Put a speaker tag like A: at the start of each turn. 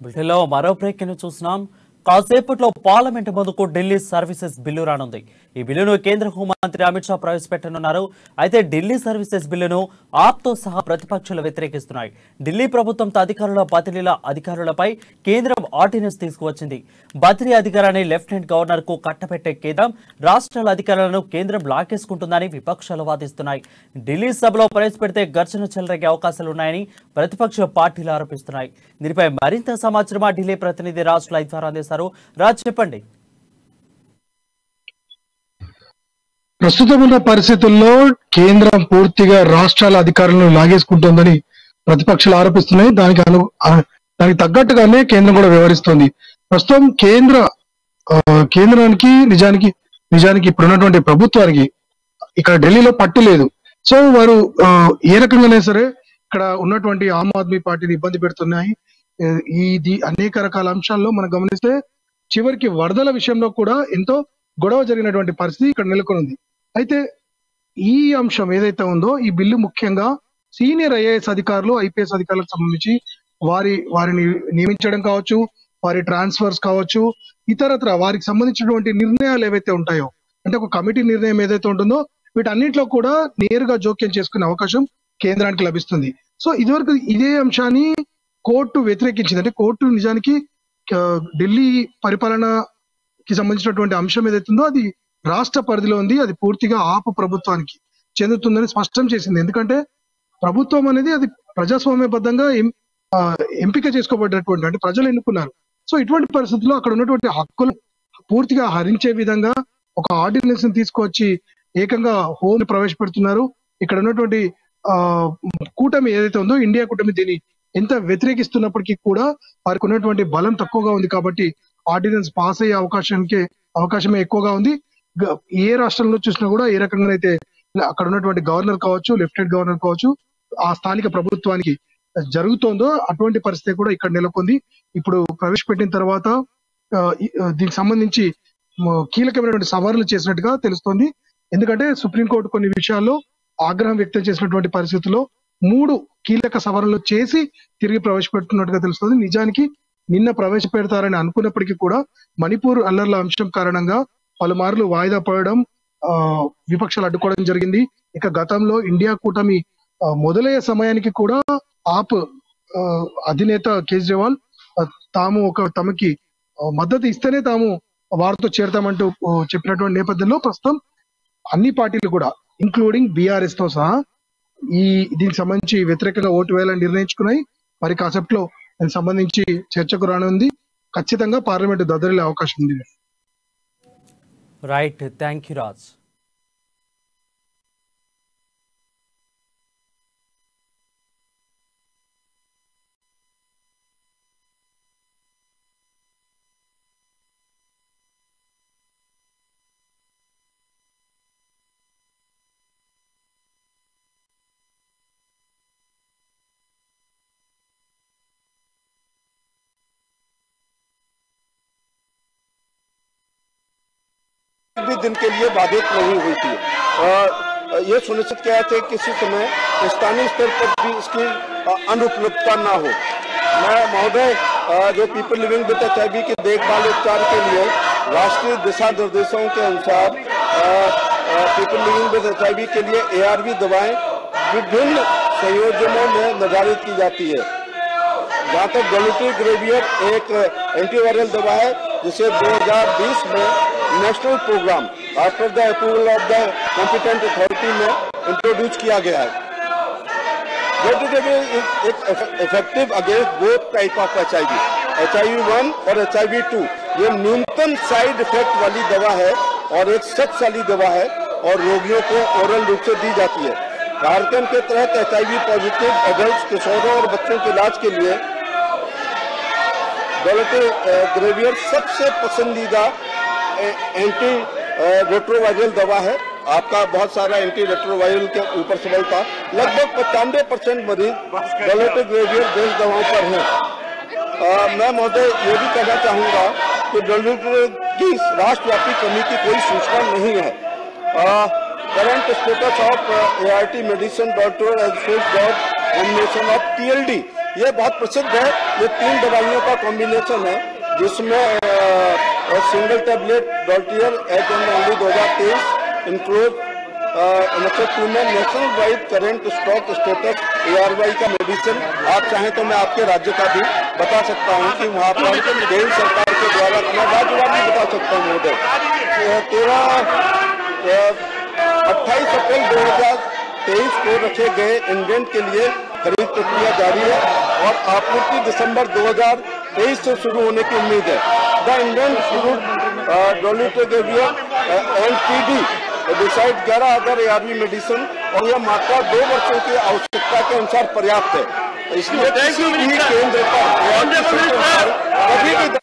A: బిల్లులో మరో బ్రేక్ను చూస్తున్నాం. కాసేపట్లో పార్లమెంట్ ముందుకు ఢిల్లీ సర్వీసెస్ బిల్లు రానుంది. ఈ బిల్లును కేంద్ర హోంమంత్రి అమిత్ షా ప్రవేశపెట్టనున్నారు. అయితే ఢిల్లీ సర్వీసెస్ బిల్లును ఆప్తో సహా ప్రతిపక్షాలు వ్యతిరేకిస్తున్నాయి. ఢిల్లీ ప్రభుత్వం అధికారుల బదిలీల అధికారులపై కేంద్రం ఆర్డినెన్స్ తీసుకువచ్చింది. బదిలీ అధికారాన్ని లెఫ్టినెంట్ గవర్నర్ కు కట్టబెట్టే కేంద్రం రాష్ట్రాల అధికారులను కేంద్రం లాగేసుకుంటుందని విపక్షాలు వాదిస్తున్నాయి. ఢిల్లీ సభలో ప్రవేశపెడితే ఘర్షణ చెలరేగే అవకాశాలున్నాయని ప్రతిపక్ష పార్టీలు ఆరోపిస్తున్నాయి. దీనిపై మరింత సమాచారం ఢిల్లీ ప్రతినిధి రాజ్ లైవ్ ద్వారా అందిస్తారు. రాజ్, చెప్పండి.
B: ప్రస్తుతం ఉన్న పరిస్థితుల్లో కేంద్రం పూర్తిగా రాష్ట్రాల అధికారులను లాగేసుకుంటోందని ప్రతిపక్షాలు ఆరోపిస్తున్నాయి. దానికి తగ్గట్టుగానే కేంద్రం కూడా వ్యవహరిస్తోంది. ప్రస్తుతం కేంద్రానికి నిజానికి ఇప్పుడున్నటువంటి ప్రభుత్వానికి ఇక్కడ ఢిల్లీలో పట్టు లేదు. సో వారు ఏ రకంగానే సరే ఇక్కడ ఉన్నటువంటి ఆమ్ ఆద్మీ పార్టీని ఇబ్బంది పెడుతున్నాయి. ఇది అనేక రకాల అంశాల్లో మనం గమనిస్తే చివరికి వరదల విషయంలో కూడా ఎంతో గొడవ జరిగినటువంటి పరిస్థితి ఇక్కడ నెలకొని ఉంది. అయితే ఈ అంశం ఏదైతే ఉందో ఈ బిల్లు ముఖ్యంగా సీనియర్ ఐఏఎస్ అధికారులు ఐపీఎస్ అధికారులకు సంబంధించి వారిని నియమించడం కావచ్చు, వారి ట్రాన్స్ఫర్స్ కావచ్చు, ఇతరత్ర వారికి సంబంధించినటువంటి నిర్ణయాలు ఏవైతే ఉంటాయో, అంటే ఒక కమిటీ నిర్ణయం ఏదైతే ఉంటుందో వీటన్నిటిలో కూడా నేరుగా జోక్యం చేసుకునే అవకాశం కేంద్రానికి లభిస్తుంది. సో ఇదివరకు ఇదే అంశాన్ని కోర్టు వ్యతిరేకించింది. అంటే కోర్టు నిజానికి ఢిల్లీ పరిపాలనకి సంబంధించినటువంటి అంశం ఏదైతుందో అది రాష్ట్ర పరిధిలో ఉంది, అది పూర్తిగా ఆప్ ప్రభుత్వానికి చెందుతుందని స్పష్టం చేసింది. ఎందుకంటే ప్రభుత్వం అనేది అది ప్రజాస్వామ్యబద్ధంగా ఎంపిక చేసుకోబడ్డటువంటి, అంటే ప్రజలు ఎన్నుకున్నారు. సో ఇటువంటి పరిస్థితుల్లో అక్కడ ఉన్నటువంటి హక్కులు పూర్తిగా హరించే విధంగా ఒక ఆర్డినెన్స్ ని తీసుకొచ్చి ఏకంగా హోమ్ ప్రవేశపెడుతున్నారు. ఇక్కడ ఉన్నటువంటి కూటమి ఏదైతే ఉందో ఇండియా కూటమి దీన్ని ఎంత వ్యతిరేకిస్తున్నప్పటికీ కూడా వారికి ఉన్నటువంటి బలం తక్కువగా ఉంది కాబట్టి ఆర్డినెన్స్ పాస్ అయ్యే అవకాశమే ఎక్కువగా ఉంది. ఏ రాష్ట్రంలో చూసినా కూడా ఏ రకంగానైతే అక్కడ ఉన్నటువంటి గవర్నర్ కావచ్చు, లెఫ్టినెంట్ గవర్నర్ కావచ్చు, ఆ స్థానిక ప్రభుత్వానికి జరుగుతోందో అటువంటి పరిస్థితి కూడా ఇక్కడ నెలకొంది. ఇప్పుడు ప్రవేశపెట్టిన తర్వాత దీనికి సంబంధించి కీలకమైనటువంటి సవరణలు చేసినట్టుగా తెలుస్తోంది. ఎందుకంటే సుప్రీంకోర్టు కొన్ని విషయాల్లో ఆగ్రహం వ్యక్తం చేసినటువంటి పరిస్థితుల్లో 3 కీలక సవరణలు చేసి తిరిగి ప్రవేశపెడుతున్నట్టుగా తెలుస్తుంది. నిజానికి నిన్న ప్రవేశపెడతారని అనుకున్నప్పటికీ కూడా మణిపూర్ అల్లర్ల అంశం కారణంగా పలుమార్లు వాయిదా పడడం, విపక్షాలు అడ్డుకోవడం జరిగింది. ఇక గతంలో ఇండియా కూటమి మొదలయ్యే సమయానికి కూడా ఆప్ అధినేత కేజ్రీవాల్ తమకి మద్దతు ఇస్తేనే తాము వారితో చేరతామంటూ చెప్పినటువంటి నేపథ్యంలో ప్రస్తుతం అన్ని పార్టీలు కూడా ఇంక్లూడింగ్ బీఆర్ఎస్ తో సహా దీనికి సంబంధించి వ్యతిరేకంగా ఓటు వేయాలని నిర్ణయించుకున్నాయి. మరి కాసేపట్లో దానికి సంబంధించి చర్చకు రానుంది. ఖచ్చితంగా పార్లమెంటు దద్దరిల్లే అవకాశం ఉంది.
A: Right, thank you Raj.
C: भी दिन के लिए बाधित नहीं हुई थी और ये सुनिश्चित किया थे कि किसी समय स्थानीय स्तर पर भी इसकी अनुपलब्धता न हो। मैं महोदय जो पीपल लिविंग विद HIV की देखभाल उपचार के लिए राष्ट्रीय दिशा निर्देशों के अनुसार पीपल लिविंग विद HIV के लिए ARV दवाएं विभिन्न संयोजनों में निर्धारित की जाती है। जहाँ तक डोलुटिग्रेवियर एक एंटीवायरल दवा है जिसे 2020 में national programme after the approval of the competent authority में इंट्रोड्यूस किया गया है। Dolutegravir is effective against both type of HIV1 और HIV2। ये न्यूनतम साइड इफेक्ट वाली दवा है और एक शक्तिशाली दवा है और रोगियों को ओरल रूप से दी जाती है। कार्यक्रम के तहत HIV पॉजिटिव एडल्ट, किशोरों और बच्चों के इलाज के लिए डोलुटिग्रेवियर सबसे पसंदीदा एंटी रेट्रोवायरल दवा है। आपका बहुत सारा एंटी रेट्रोवायरल के ऊपर सवाल था। लगभग 95% मरीज डोलुटिग्रेवियर बेस्ड दवाओं पर हैं। मैं महोदय ये भी कहना चाहूँगा कि डोलुटिग्रेवियर की राष्ट्रव्यापी कमी की कोई सूचना नहीं है। Current status of ART medicine doctor combination of TLD ये बहुत प्रसिद्ध है। ये 3 दवाइयों का कॉम्बिनेशन है जिसमें सिंगल टैबलेट डॉल्टियर H and only 2023 include number 2 में national wide current stock status ARY का मेडिसिन। आप चाहें तो मैं आपके राज्य का भी बता सकता हूं कि वहां पर केंद्र सरकार के द्वारा, मैं राज्यवार भी बता सकता हूँ महोदय। 28 अप्रैल 2023 को रखे गए इंडेंट के लिए खरीद प्रक्रिया जारी है और आपूर्ति दिसंबर 2023 से शुरू होने की उम्मीद है। The indent dolutegravir LTD decide 11 other ARV medicine और यह मात्रा 2 वर्षों की आवश्यकता के अनुसार पर्याप्त है। इसलिए किसी भी केंद्र पर कभी भी